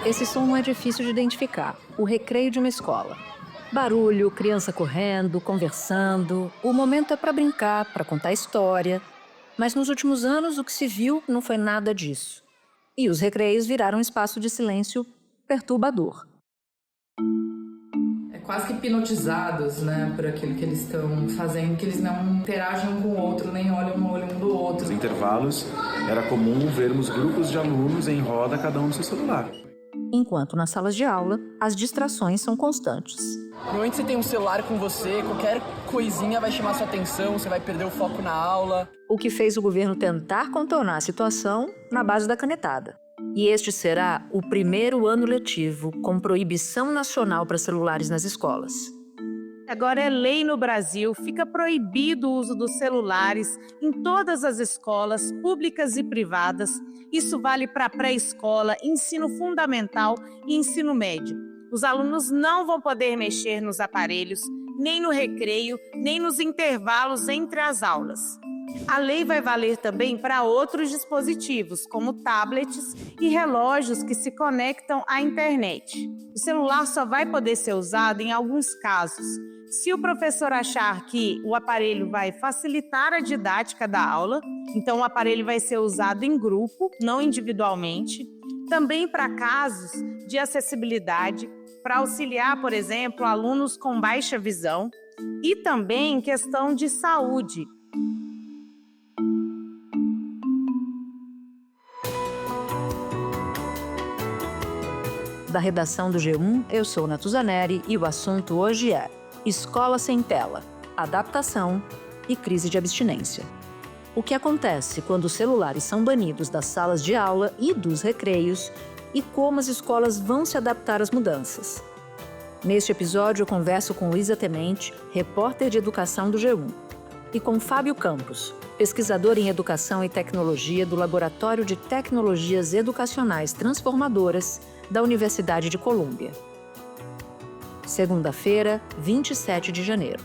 Esse som não é difícil de identificar. O recreio de uma escola. Barulho, criança correndo, conversando. O momento é para brincar, para contar história. Mas nos últimos anos, o que se viu não foi nada disso. E os recreios viraram um espaço de silêncio perturbador. Quase que hipnotizados, né, por aquilo que eles estão fazendo, que eles não interagem um com o outro, nem olham no olho um do outro. Nos intervalos, era comum vermos grupos de alunos em roda, cada um no seu celular. Enquanto nas salas de aula, as distrações são constantes. Normalmente você tem um celular com você, qualquer coisinha vai chamar sua atenção, você vai perder o foco na aula. O que fez o governo tentar contornar a situação na base da canetada. E este será o primeiro ano letivo com proibição nacional para celulares nas escolas. Agora é lei no Brasil, fica proibido o uso dos celulares em todas as escolas públicas e privadas. Isso vale para pré-escola, ensino fundamental e ensino médio. Os alunos não vão poder mexer nos aparelhos, nem no recreio, nem nos intervalos entre as aulas. A lei vai valer também para outros dispositivos, como tablets e relógios que se conectam à internet. O celular só vai poder ser usado em alguns casos. Se o professor achar que o aparelho vai facilitar a didática da aula, então o aparelho vai ser usado em grupo, não individualmente. Também para casos de acessibilidade, para auxiliar, por exemplo, alunos com baixa visão. E também em questão de saúde. Da redação do G1, eu sou Natuzaneri e o assunto hoje é Escola sem tela, adaptação e crise de abstinência. O que acontece quando os celulares são banidos das salas de aula e dos recreios e como as escolas vão se adaptar às mudanças. Neste episódio eu converso com Luísa Temente, repórter de educação do G1, e com Fábio Campos, pesquisador em Educação e Tecnologia do Laboratório de Tecnologias Educacionais Transformadoras da Universidade de Colômbia. Segunda-feira, 27 de janeiro.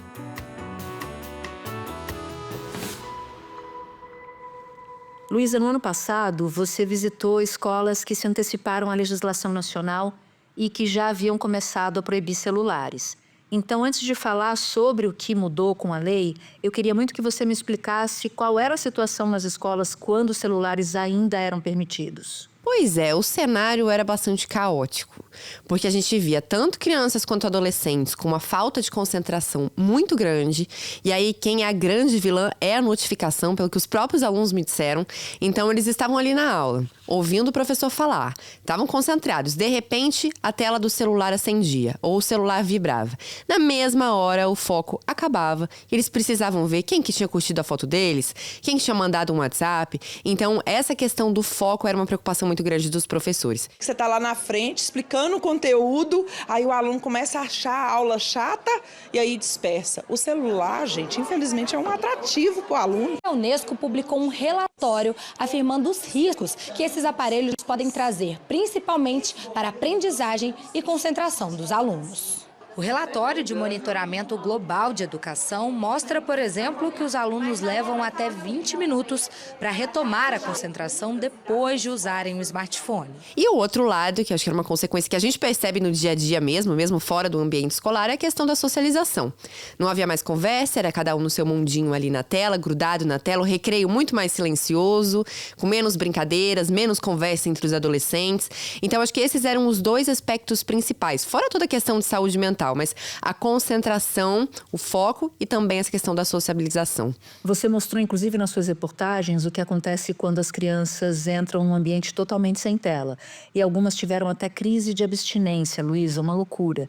Luísa, no ano passado, você visitou escolas que se anteciparam à legislação nacional e que já haviam começado a proibir celulares. Então, antes de falar sobre o que mudou com a lei, eu queria muito que você me explicasse qual era a situação nas escolas quando os celulares ainda eram permitidos. Pois é, o cenário era bastante caótico, porque a gente via tanto crianças quanto adolescentes com uma falta de concentração muito grande, e aí quem é a grande vilã é a notificação, pelo que os próprios alunos me disseram. Então eles estavam ali na aula, ouvindo o professor falar, estavam concentrados, de repente a tela do celular acendia, ou o celular vibrava. Na mesma hora o foco acabava, e eles precisavam ver quem que tinha curtido a foto deles, quem que tinha mandado um WhatsApp. Então essa questão do foco era uma preocupação muito grande dos professores. Você está lá na frente explicando o conteúdo, aí o aluno começa a achar a aula chata e aí dispersa. O celular, gente, infelizmente é um atrativo para o aluno. A Unesco publicou um relatório afirmando os riscos que esses aparelhos podem trazer, principalmente para a aprendizagem e concentração dos alunos. O relatório de monitoramento global de educação mostra, por exemplo, que os alunos levam até 20 minutos para retomar a concentração depois de usarem o smartphone. E o outro lado, que acho que era uma consequência que a gente percebe no dia a dia mesmo fora do ambiente escolar, é a questão da socialização. Não havia mais conversa, era cada um no seu mundinho ali na tela, grudado na tela, o recreio muito mais silencioso, com menos brincadeiras, menos conversa entre os adolescentes. Então, acho que esses eram os dois aspectos principais, fora toda a questão de saúde mental, mas a concentração, o foco e também essa questão da sociabilização. Você mostrou, inclusive, nas suas reportagens o que acontece quando as crianças entram num ambiente totalmente sem tela. E algumas tiveram até crise de abstinência, Luísa, uma loucura.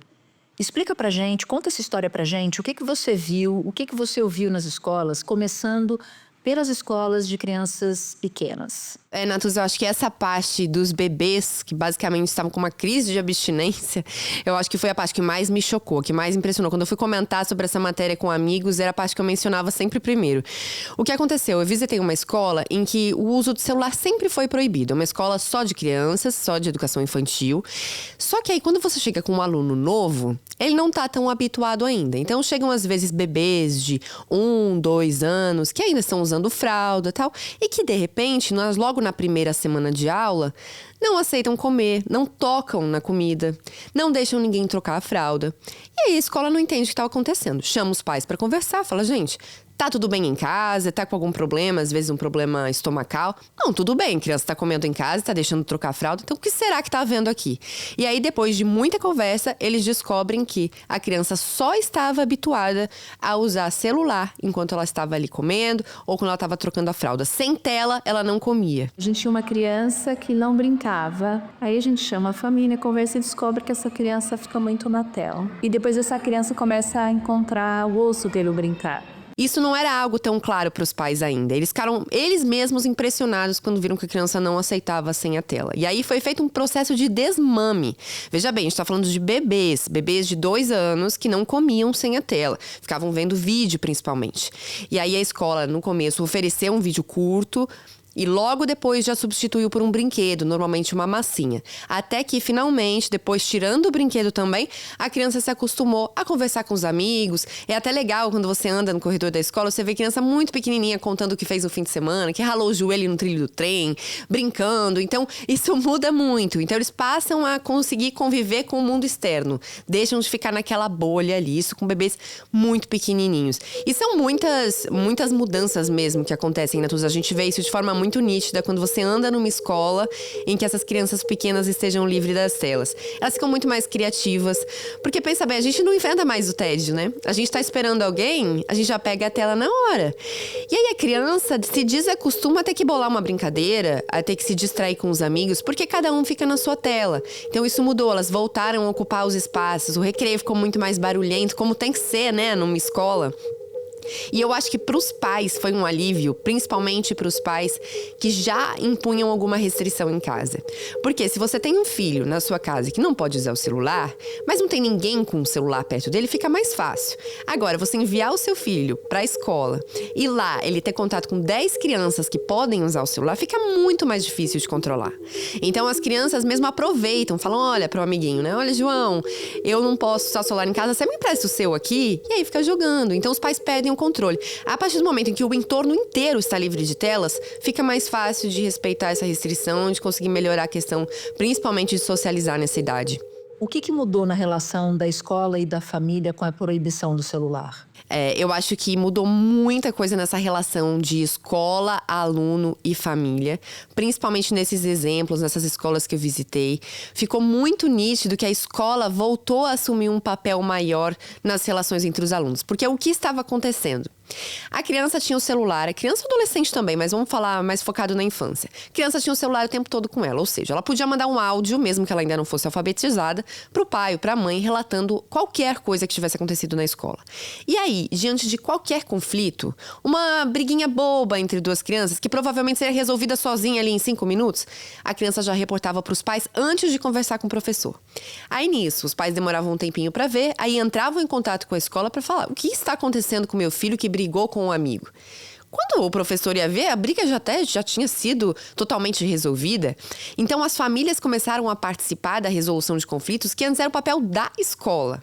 Explica pra gente, conta essa história pra gente, o que você viu, o que você ouviu nas escolas, começando pelas escolas de crianças pequenas. Natus, eu acho que essa parte dos bebês, que basicamente estavam com uma crise de abstinência, eu acho que foi a parte que mais me chocou, que mais impressionou. Quando eu fui comentar sobre essa matéria com amigos, era a parte que eu mencionava sempre primeiro. O que aconteceu? Eu visitei uma escola em que o uso do celular sempre foi proibido. Uma escola só de crianças, só de educação infantil. Só que aí, quando você chega com um aluno novo, ele não tá tão habituado ainda. Então, chegam às vezes bebês de 1, 2 anos, que ainda estão usando fralda e tal, e que, de repente, logo na primeira semana de aula, não aceitam comer, não tocam na comida, não deixam ninguém trocar a fralda. E aí a escola não entende o que está acontecendo. Chama os pais para conversar, fala, gente, tá tudo bem em casa? Tá com algum problema? Às vezes um problema estomacal? Não, tudo bem, a criança tá comendo em casa, tá deixando de trocar a fralda. Então, o que será que tá havendo aqui? E aí, depois de muita conversa, eles descobrem que a criança só estava habituada a usar celular enquanto ela estava ali comendo ou quando ela estava trocando a fralda. Sem tela, ela não comia. A gente tinha uma criança que não brincava. Aí a gente chama a família, conversa e descobre que essa criança fica muito na tela. E depois essa criança começa a encontrar o osso dele brincar. Isso não era algo tão claro para os pais ainda. Eles ficaram, eles mesmos, impressionados quando viram que a criança não aceitava sem a tela. E aí foi feito um processo de desmame. Veja bem, a gente está falando de bebês de 2 anos que não comiam sem a tela. Ficavam vendo vídeo, principalmente. E aí a escola, no começo, ofereceu um vídeo curto, e logo depois já substituiu por um brinquedo, normalmente uma massinha. Até que, finalmente, depois tirando o brinquedo também, a criança se acostumou a conversar com os amigos. É até legal quando você anda no corredor da escola, você vê criança muito pequenininha contando o que fez no fim de semana, que ralou o joelho no trilho do trem, brincando. Então, isso muda muito. Então, eles passam a conseguir conviver com o mundo externo. Deixam de ficar naquela bolha ali, isso com bebês muito pequenininhos. E são muitas mudanças mesmo que acontecem, né? A gente vê isso de forma muito nítida quando você anda numa escola em que essas crianças pequenas estejam livres das telas. Elas ficam muito mais criativas, porque pensa bem, a gente não enfrenta mais o tédio, né? A gente tá esperando alguém, a gente já pega a tela na hora. E aí a criança se desacostuma a ter que bolar uma brincadeira, a ter que se distrair com os amigos, porque cada um fica na sua tela. Então isso mudou, elas voltaram a ocupar os espaços, o recreio ficou muito mais barulhento, como tem que ser, né, numa escola. E eu acho que para os pais foi um alívio, principalmente para os pais que já impunham alguma restrição em casa. Porque se você tem um filho na sua casa que não pode usar o celular, mas não tem ninguém com o celular perto dele, fica mais fácil. Agora, você enviar o seu filho para a escola e lá ele ter contato com 10 crianças que podem usar o celular, fica muito mais difícil de controlar. Então as crianças mesmo aproveitam, falam, olha, para o amiguinho, né? Olha, João, eu não posso usar o celular em casa, você me empresta o seu aqui? E aí fica jogando. Então os pais pedem controle. A partir do momento em que o entorno inteiro está livre de telas, fica mais fácil de respeitar essa restrição, de conseguir melhorar a questão, principalmente de socializar nessa idade. O que mudou na relação da escola e da família com a proibição do celular? Eu acho que mudou muita coisa nessa relação de escola, aluno e família. Principalmente nesses exemplos, nessas escolas que eu visitei. Ficou muito nítido que a escola voltou a assumir um papel maior nas relações entre os alunos. Porque o que estava acontecendo? A criança tinha o celular, a criança e o adolescente também, mas vamos falar mais focado na infância. A criança tinha o celular o tempo todo com ela, ou seja, ela podia mandar um áudio, mesmo que ela ainda não fosse alfabetizada, pro pai ou pra mãe, relatando qualquer coisa que tivesse acontecido na escola. E aí, diante de qualquer conflito, uma briguinha boba entre 2 crianças, que provavelmente seria resolvida sozinha ali em 5 minutos, a criança já reportava pros pais antes de conversar com o professor. Aí nisso, os pais demoravam um tempinho pra ver, aí entravam em contato com a escola pra falar, o que está acontecendo com meu filho que brigou com um amigo? Quando o professor ia ver, a briga já tinha sido totalmente resolvida. Então, as famílias começaram a participar da resolução de conflitos que antes era o papel da escola.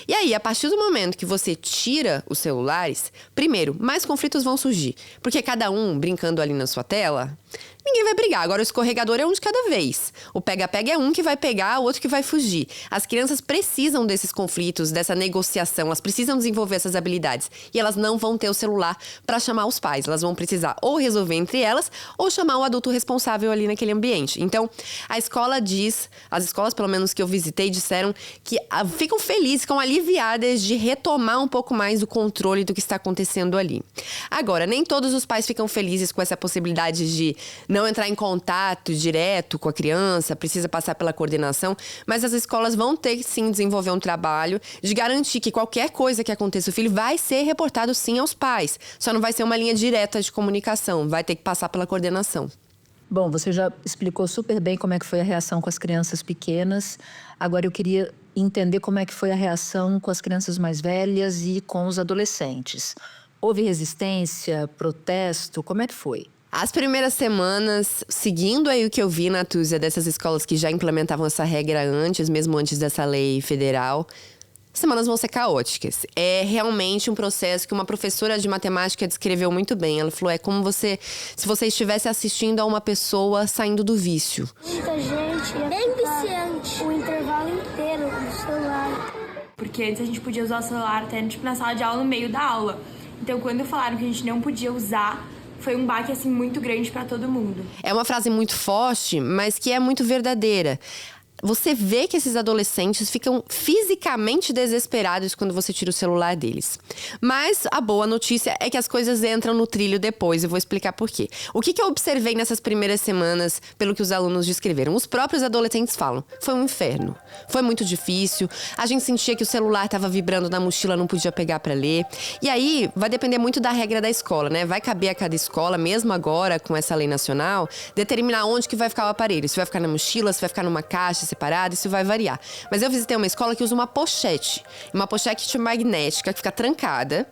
E aí, a partir do momento que você tira os celulares, primeiro, mais conflitos vão surgir. Porque cada um brincando ali na sua tela, ninguém vai brigar. Agora, o escorregador é um de cada vez. O pega-pega é um que vai pegar, o outro que vai fugir. As crianças precisam desses conflitos, dessa negociação. Elas precisam desenvolver essas habilidades. E elas não vão ter o celular para chamar os pais. Elas vão precisar ou resolver entre elas, ou chamar o adulto responsável ali naquele ambiente. Então, a escola diz, as escolas, pelo menos que eu visitei, disseram que ficam felizes, ficam aliviadas de retomar um pouco mais o controle do que está acontecendo ali. Agora, nem todos os pais ficam felizes com essa possibilidade de não entrar em contato direto com a criança, precisa passar pela coordenação, mas as escolas vão ter que sim desenvolver um trabalho de garantir que qualquer coisa que aconteça o filho vai ser reportado sim aos pais. Só não vai ser uma linha direta de comunicação, vai ter que passar pela coordenação. Bom, você já explicou super bem como é que foi a reação com as crianças pequenas. Agora eu queria entender como é que foi a reação com as crianças mais velhas e com os adolescentes. Houve resistência, protesto? Como é que foi? As primeiras semanas, seguindo aí o que eu vi na Tusa dessas escolas que já implementavam essa regra antes, mesmo antes dessa lei federal, Semanas vão ser caóticas. É realmente um processo que uma professora de matemática descreveu muito bem. Ela falou, é como se você estivesse assistindo a uma pessoa saindo do vício. Muita gente, bem viciante, o intervalo inteiro do celular. Porque antes a gente podia usar o celular até tipo, na sala de aula, no meio da aula. Então, quando falaram que a gente não podia usar, foi um baque assim muito grande para todo mundo. É uma frase muito forte, mas que é muito verdadeira. Você vê que esses adolescentes ficam fisicamente desesperados quando você tira o celular deles. Mas a boa notícia é que as coisas entram no trilho depois. Eu vou explicar por quê. O que eu observei nessas primeiras semanas, pelo que os alunos descreveram? Os próprios adolescentes falam. Foi um inferno. Foi muito difícil. A gente sentia que o celular estava vibrando na mochila, não podia pegar para ler. E aí, vai depender muito da regra da escola, né? Vai caber a cada escola, mesmo agora com essa lei nacional, determinar onde que vai ficar o aparelho. Se vai ficar na mochila, se vai ficar numa caixa separada, isso vai variar. Mas eu visitei uma escola que usa uma pochete magnética que fica trancada.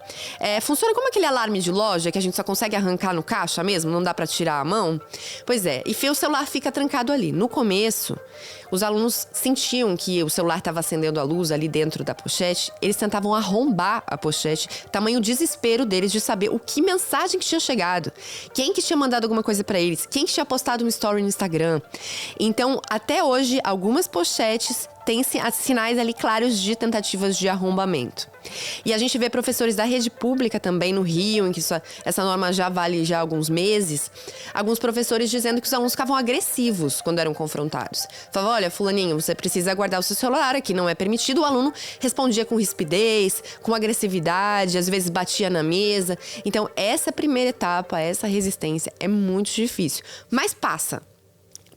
Funciona como aquele alarme de loja que a gente só consegue arrancar no caixa mesmo, não dá pra tirar a mão. Pois é, e o celular fica trancado ali. No começo, os alunos sentiam que o celular estava acendendo a luz ali dentro da pochete, eles tentavam arrombar a pochete, tamanho desespero deles de saber o que mensagem que tinha chegado, quem que tinha mandado alguma coisa pra eles, quem que tinha postado um story no Instagram. Então, até hoje, algumas pochetes têm sinais ali claros de tentativas de arrombamento. E a gente vê professores da rede pública também no Rio, em que essa norma já vale já há alguns meses, alguns professores dizendo que os alunos ficavam agressivos quando eram confrontados. Falavam, olha, fulaninho, você precisa guardar o seu celular aqui, não é permitido. O aluno respondia com rispidez, com agressividade, às vezes batia na mesa. Então, essa primeira etapa, essa resistência é muito difícil, mas passa.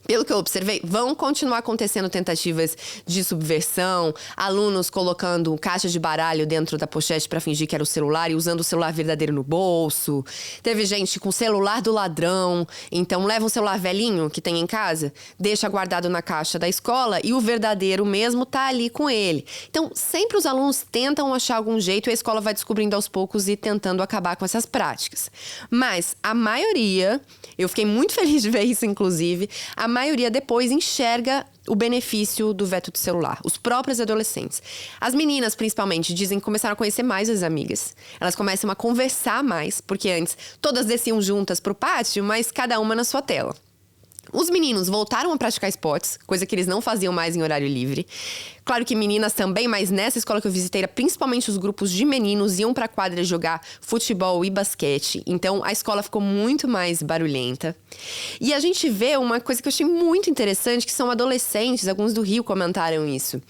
Pelo que eu observei, vão continuar acontecendo tentativas de subversão, alunos colocando caixa de baralho dentro da pochete para fingir que era o celular e usando o celular verdadeiro no bolso. Teve gente com o celular do ladrão, então leva um celular velhinho que tem em casa, deixa guardado na caixa da escola e o verdadeiro mesmo tá ali com ele. Então, sempre os alunos tentam achar algum jeito e a escola vai descobrindo aos poucos e tentando acabar com essas práticas. Mas a maioria, eu fiquei muito feliz de ver isso, inclusive, a maioria depois enxerga o benefício do veto do celular. Os próprios adolescentes. As meninas, principalmente, dizem que começaram a conhecer mais as amigas. Elas começam a conversar mais, porque antes todas desciam juntas pro pátio, mas cada uma na sua tela. Os meninos voltaram a praticar esportes, coisa que eles não faziam mais em horário livre. Claro que meninas também, mas nessa escola que eu visitei, principalmente os grupos de meninos iam pra quadra jogar futebol e basquete. Então, a escola ficou muito mais barulhenta. E a gente vê uma coisa que eu achei muito interessante, que são adolescentes, alguns do Rio comentaram isso,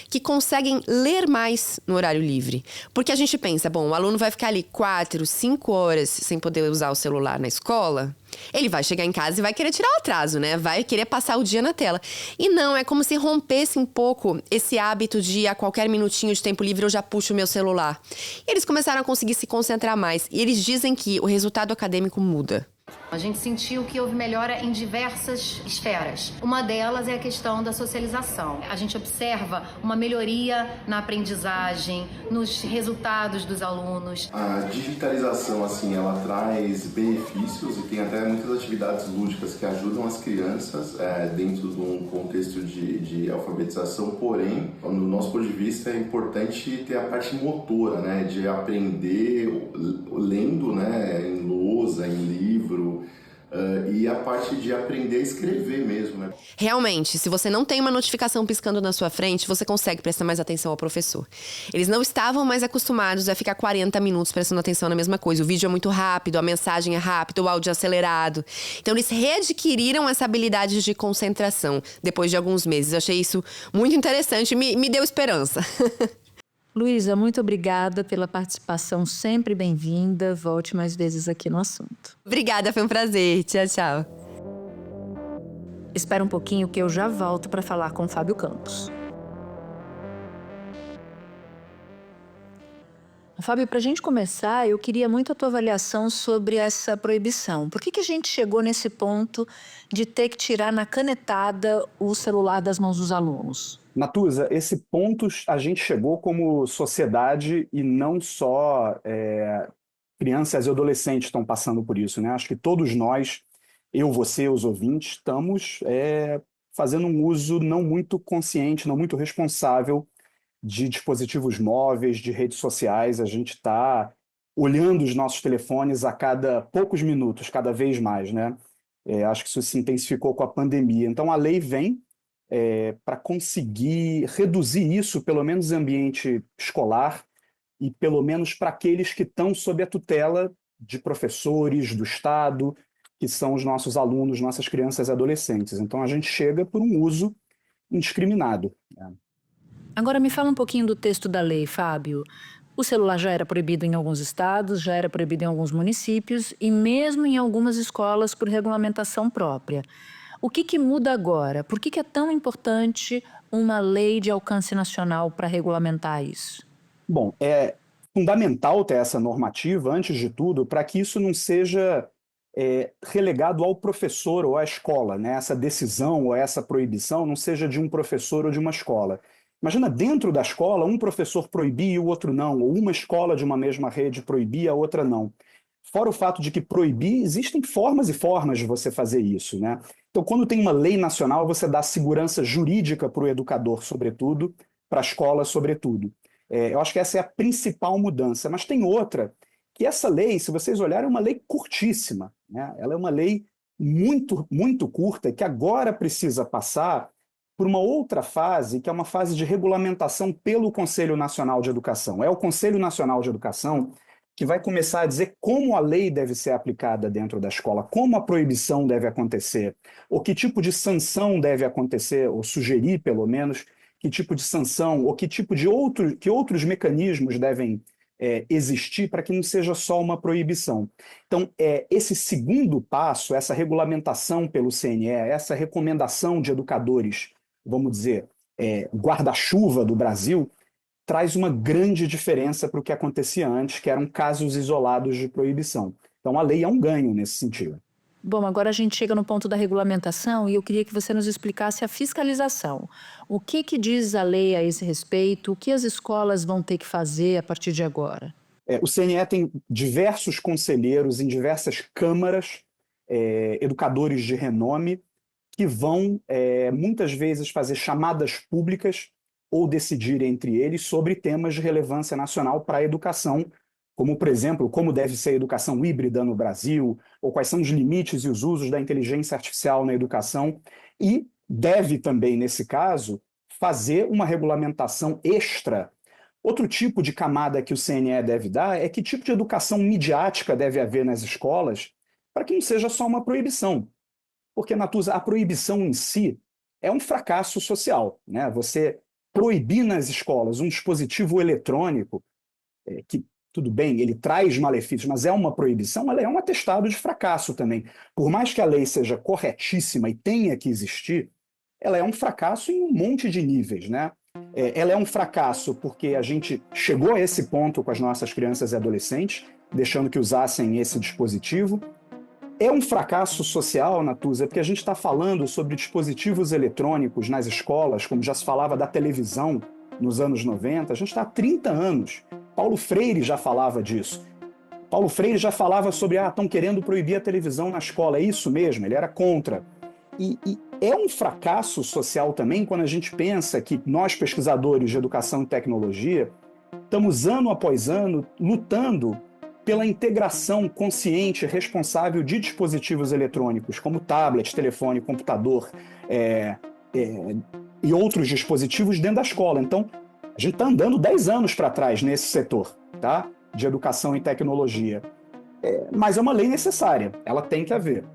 que conseguem ler mais no horário livre. Porque a gente pensa, bom, o aluno vai ficar ali 4, 5 horas sem poder usar o celular na escola, ele vai chegar em casa e vai querer tirar o atraso, né? Vai querer passar o dia na tela. E não, é como se rompesse um pouco esse hábito de a qualquer minutinho de tempo livre eu já puxo o meu celular. E eles começaram a conseguir se concentrar mais. E eles dizem que o resultado acadêmico muda. A gente sentiu que houve melhora em diversas esferas. Uma delas é a questão da socialização. A gente observa uma melhoria na aprendizagem, nos resultados dos alunos. A digitalização, assim, ela traz benefícios e tem até muitas atividades lúdicas que ajudam as crianças dentro de um contexto de alfabetização. Porém, no nosso ponto de vista, é importante ter a parte motora, né, de aprender lendo, né, em lousa, em livro. E a parte de aprender a escrever mesmo, né? Realmente, se você não tem uma notificação piscando na sua frente, você consegue prestar mais atenção ao professor. Eles não estavam mais acostumados a ficar 40 minutos prestando atenção na mesma coisa. O vídeo é muito rápido, a mensagem é rápida, o áudio é acelerado. Então, eles readquiriram essa habilidade de concentração depois de alguns meses. Eu achei isso muito interessante, me deu esperança. Luísa, muito obrigada pela participação, sempre bem-vinda. Volte mais vezes aqui no assunto. Obrigada, foi um prazer. Tchau, tchau. Espera um pouquinho que eu já volto para falar com o Fábio Campos. Fábio, para a gente começar, eu queria muito a tua avaliação sobre essa proibição. Por que a gente chegou nesse ponto de ter que tirar na canetada o celular das mãos dos alunos? Natuza, esse ponto a gente chegou como sociedade e não só crianças e adolescentes estão passando por isso, né? Acho que todos nós, eu, você, os ouvintes, estamos fazendo um uso não muito consciente, não muito responsável de dispositivos móveis, de redes sociais. A gente está olhando os nossos telefones a cada poucos minutos, cada vez mais, né? Acho que isso se intensificou com a pandemia. Então, a lei vem para conseguir reduzir isso, pelo menos em ambiente escolar, e pelo menos para aqueles que estão sob a tutela de professores, do Estado, que são os nossos alunos, nossas crianças e adolescentes. Então, a gente chega por um uso indiscriminado. Agora me fala um pouquinho do texto da lei, Fábio. O celular já era proibido em alguns estados, já era proibido em alguns municípios e mesmo em algumas escolas por regulamentação própria. O que muda agora? Por que é tão importante uma lei de alcance nacional para regulamentar isso? Bom, é fundamental ter essa normativa, antes de tudo, para que isso não seja relegado ao professor ou à escola, né? Essa decisão ou essa proibição não seja de um professor ou de uma escola. Imagina, dentro da escola, um professor proibir e o outro não, ou uma escola de uma mesma rede proibir e a outra não. Fora o fato de que proibir, existem formas e formas de você fazer isso, né? Então, quando tem uma lei nacional, você dá segurança jurídica para o educador, sobretudo, para a escola, sobretudo. Eu acho que essa é a principal mudança. Mas tem outra, que essa lei, se vocês olharem, é uma lei curtíssima, né? Ela é uma lei muito, muito curta, que agora precisa passar por uma outra fase, que é uma fase de regulamentação pelo Conselho Nacional de Educação. É o Conselho Nacional de Educação que vai começar a dizer como a lei deve ser aplicada dentro da escola, como a proibição deve acontecer, ou que tipo de sanção deve acontecer, ou sugerir, pelo menos, que tipo de sanção, ou que tipo de outros mecanismos devem existir para que não seja só uma proibição. Então, esse segundo passo, essa regulamentação pelo CNE, essa recomendação de educadores, vamos dizer, guarda-chuva do Brasil, traz uma grande diferença para o que acontecia antes, que eram casos isolados de proibição. Então, a lei é um ganho nesse sentido. Bom, agora a gente chega no ponto da regulamentação e eu queria que você nos explicasse a fiscalização. O que diz a lei a esse respeito? O que as escolas vão ter que fazer a partir de agora? O CNE tem diversos conselheiros em diversas câmaras, educadores de renome, que vão, muitas vezes, fazer chamadas públicas ou decidir entre eles sobre temas de relevância nacional para a educação, como, por exemplo, como deve ser a educação híbrida no Brasil, ou quais são os limites e os usos da inteligência artificial na educação, e deve também, nesse caso, fazer uma regulamentação extra. Outro tipo de camada que o CNE deve dar é que tipo de educação midiática deve haver nas escolas para que não seja só uma proibição. Porque, Natuza, a proibição em si é um fracasso social, né? Você proibir nas escolas um dispositivo eletrônico, que, tudo bem, ele traz malefícios, mas é uma proibição, ela é um atestado de fracasso também. Por mais que a lei seja corretíssima e tenha que existir, ela é um fracasso em um monte de níveis, né? Ela é um fracasso porque a gente chegou a esse ponto com as nossas crianças e adolescentes, deixando que usassem esse dispositivo. É um fracasso social, Natuza, porque a gente está falando sobre dispositivos eletrônicos nas escolas, como já se falava da televisão nos anos 90, a gente está há 30 anos. Paulo Freire já falava disso. Paulo Freire já falava sobre, estão querendo proibir a televisão na escola. É isso mesmo, ele era contra. E é um fracasso social também quando a gente pensa que nós, pesquisadores de educação e tecnologia, estamos ano após ano lutando pela integração consciente e responsável de dispositivos eletrônicos, como tablet, telefone, computador e outros dispositivos dentro da escola. Então, a gente está andando 10 anos para trás nesse setor, tá? De educação e tecnologia. Mas é uma lei necessária, ela tem que haver.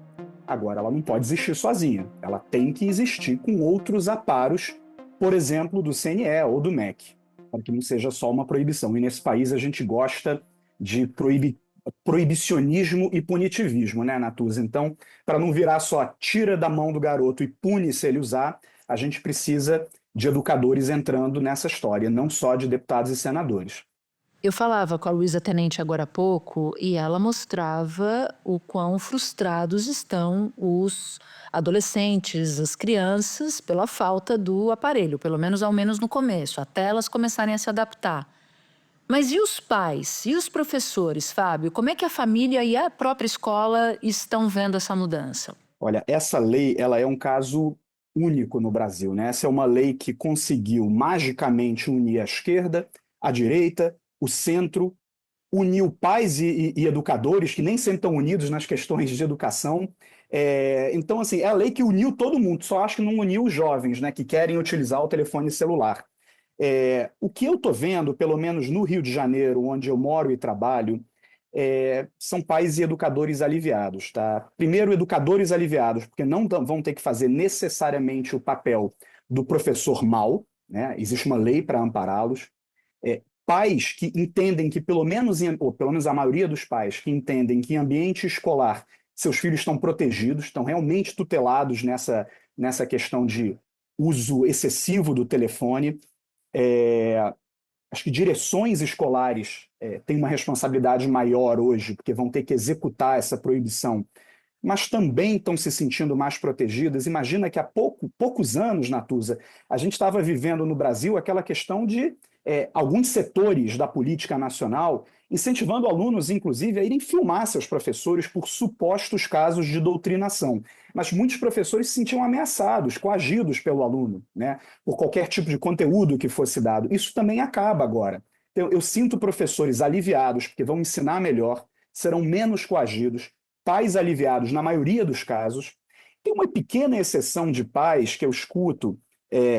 Agora, ela não pode existir sozinha, ela tem que existir com outros aparos, por exemplo, do CNE ou do MEC, para que não seja só uma proibição. E nesse país a gente gosta de proibicionismo e punitivismo, né, Natuza? Então, para não virar só tira da mão do garoto e pune se ele usar, a gente precisa de educadores entrando nessa história, não só de deputados e senadores. Eu falava com a Luísa Tenente agora há pouco e ela mostrava o quão frustrados estão os adolescentes, as crianças, pela falta do aparelho, pelo menos ao menos no começo, até elas começarem a se adaptar. Mas e os pais? E os professores, Fábio? Como é que a família e a própria escola estão vendo essa mudança? Olha, essa lei ela é um caso único no Brasil, né? Essa é uma lei que conseguiu magicamente unir a esquerda, a direita, o centro, uniu pais e educadores, que nem sempre estão unidos nas questões de educação. Então, assim, é a lei que uniu todo mundo, só acho que não uniu os jovens, né, que querem utilizar o telefone celular. O que eu estou vendo, pelo menos no Rio de Janeiro, onde eu moro e trabalho, são pais e educadores aliviados, tá? Primeiro, educadores aliviados, porque não vão ter que fazer necessariamente o papel do professor mau, né? Existe uma lei para ampará-los. Pais que entendem que, pelo menos a maioria dos pais, que entendem que em ambiente escolar seus filhos estão protegidos, estão realmente tutelados nessa questão de uso excessivo do telefone. Acho que direções escolares têm uma responsabilidade maior hoje, porque vão ter que executar essa proibição, mas também estão se sentindo mais protegidas. Imagina que há poucos anos, Natuza, a gente estava vivendo no Brasil aquela questão de alguns setores da política nacional incentivando alunos, inclusive, a irem filmar seus professores por supostos casos de doutrinação. Mas muitos professores se sentiam ameaçados, coagidos pelo aluno, né, por qualquer tipo de conteúdo que fosse dado. Isso também acaba agora. Eu sinto professores aliviados, porque vão ensinar melhor, serão menos coagidos, pais aliviados na maioria dos Tem uma pequena exceção de pais que eu escuto,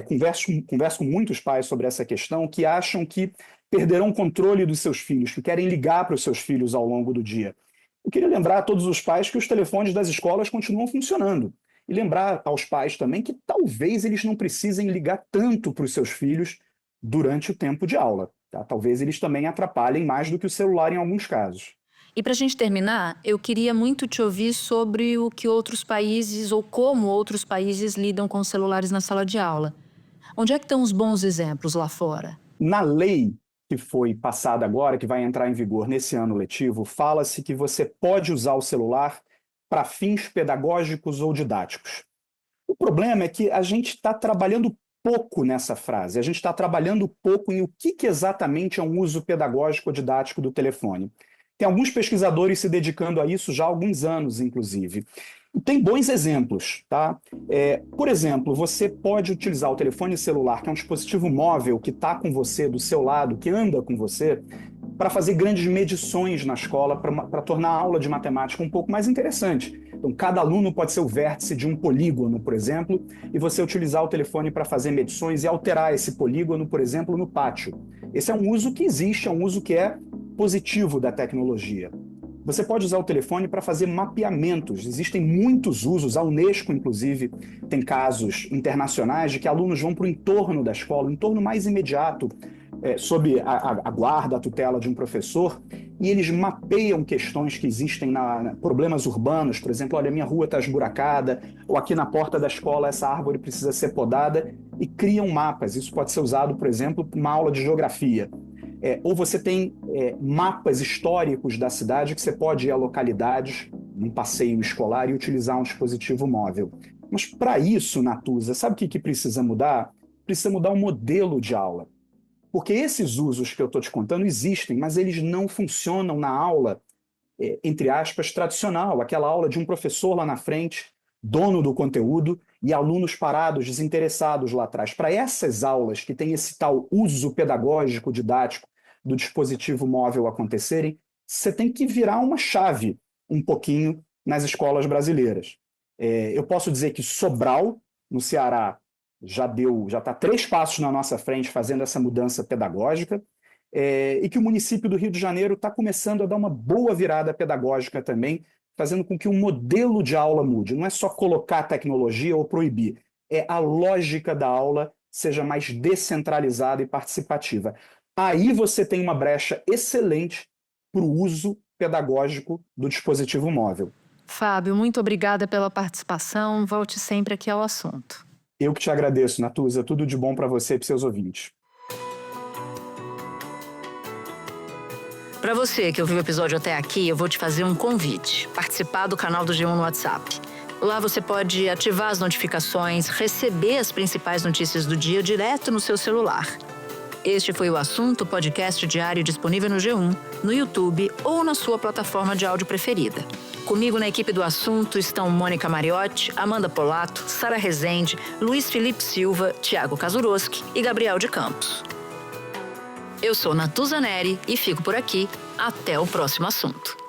converso com muitos pais sobre essa questão, que acham que perderão o controle dos seus filhos, que querem ligar para os seus filhos ao longo do dia. Eu queria lembrar a todos os pais que os telefones das escolas continuam funcionando. E lembrar aos pais também que talvez eles não precisem ligar tanto para os seus filhos durante o tempo de aula. Tá? Talvez eles também atrapalhem mais do que o celular em alguns casos. E para a gente terminar, eu queria muito te ouvir sobre o que outros países ou como outros países lidam com os celulares na sala de aula. Onde é que estão os bons exemplos lá fora? Na lei que foi passada agora, que vai entrar em vigor nesse ano letivo, fala-se que você pode usar o celular para fins pedagógicos ou didáticos. O problema é que a gente está trabalhando pouco nessa frase, a gente está trabalhando pouco em o que exatamente é um uso pedagógico ou didático do telefone. Tem alguns pesquisadores se dedicando a isso já há alguns anos, inclusive. E tem bons exemplos, tá? Por exemplo, você pode utilizar o telefone celular, que é um dispositivo móvel que está com você, do seu lado, que anda com você, para fazer grandes medições na escola, para tornar a aula de matemática um pouco mais interessante. Então, cada aluno pode ser o vértice de um polígono, por exemplo, e você utilizar o telefone para fazer medições e alterar esse polígono, por exemplo, no pátio. Esse é um uso que existe, é um uso que é positivo da tecnologia. Você pode usar o telefone para fazer mapeamentos. Existem muitos usos, a Unesco, inclusive, tem casos internacionais de que alunos vão para o entorno da escola, o entorno mais imediato, sob a guarda, a tutela de um professor, e eles mapeiam questões que existem, problemas urbanos, por exemplo, olha, minha rua está esburacada, ou aqui na porta da escola essa árvore precisa ser podada, e criam mapas. Isso pode ser usado, por exemplo, para uma aula de geografia. Ou você tem mapas históricos da cidade que você pode ir a localidades, num passeio escolar, e utilizar um dispositivo móvel. Mas para isso, Natuza, sabe o que precisa mudar? Precisa mudar o modelo de aula. Porque esses usos que eu estou te contando existem, mas eles não funcionam na aula, entre aspas, tradicional, aquela aula de um professor lá na frente, dono do conteúdo, e alunos parados, desinteressados lá atrás. Para essas aulas que têm esse tal uso pedagógico, didático, do dispositivo móvel acontecerem, você tem que virar uma chave um pouquinho nas escolas brasileiras. Eu posso dizer que Sobral, no Ceará, já está 3 passos na nossa frente fazendo essa mudança pedagógica, e que o município do Rio de Janeiro está começando a dar uma boa virada pedagógica também, fazendo com que o modelo de aula mude. Não é só colocar tecnologia ou proibir, é a lógica da aula seja mais descentralizada e participativa. Aí você tem uma brecha excelente para o uso pedagógico do dispositivo móvel. Fábio, muito obrigada pela participação. Volte sempre aqui ao assunto. Eu que te agradeço, Natuza. Tudo de bom para você e para seus ouvintes. Para você que ouviu o episódio até aqui, eu vou te fazer um convite. Participar do canal do G1 no WhatsApp. Lá você pode ativar as notificações, receber as principais notícias do dia direto no seu celular. Este foi o Assunto, podcast diário disponível no G1, no YouTube ou na sua plataforma de áudio preferida. Comigo na equipe do Assunto estão Mônica Mariotti, Amanda Polato, Sara Rezende, Luiz Felipe Silva, Thiago Kazuroski e Gabriel de Campos. Eu sou Natuza Neri e fico por aqui. Até o próximo assunto.